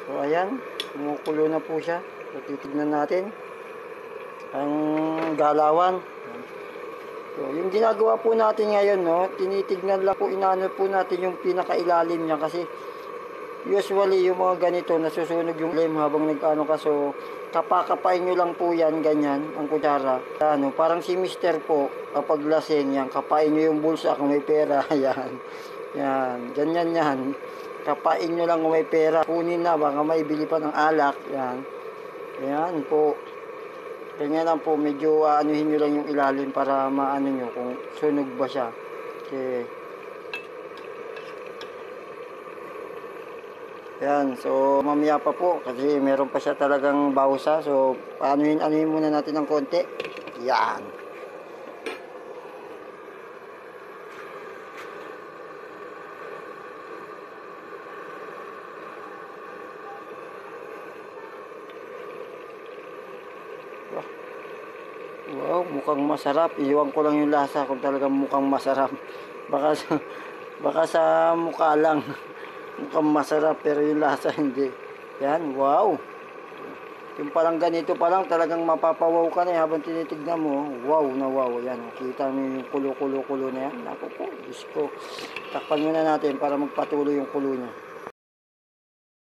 So ayan, kumukulo na po siya. So titignan natin ang galawan. So yung ginagawa po natin ngayon, no, tinitignan lang po, inaano po natin yung pinakailalim niya kasi usually yung mga ganito nasusunog yung flame habang nag-ano ka. So kapakapain nyo lang po yan, ganyan ang kutsara. Ano, parang si Mister po kapag lasing yan, kapain nyo yung bulsa kung may pera. Yan, yan, ganyan yan. Kapain nyo lang kung may pera, kunin na, baka may bili pa ng alak. Yan, yan po. Ganyan lang po, medyo anuhin nyo lang yung ilalim para maano nyo kung sunog ba siya. Okay. Yan, so mamaya pa po kasi meron pa siya talagang bawsa. So anuhin muna natin ng konti. Yan. Wow, mukhang masarap. Iwan ko lang yung lasa kung talagang mukhang masarap. Baka sa mukha lang mukhang masarap pero yung lasa hindi. Yan, wow. Yung palang ganito pa lang talagang mapapawaw ka na habang tinitignan mo. Wow na wow. Yan, kita mo yung kulo-kulo-kulo na yan. Naku po, Diyos ko. Takpan muna natin para magpatuloy yung kulo niya.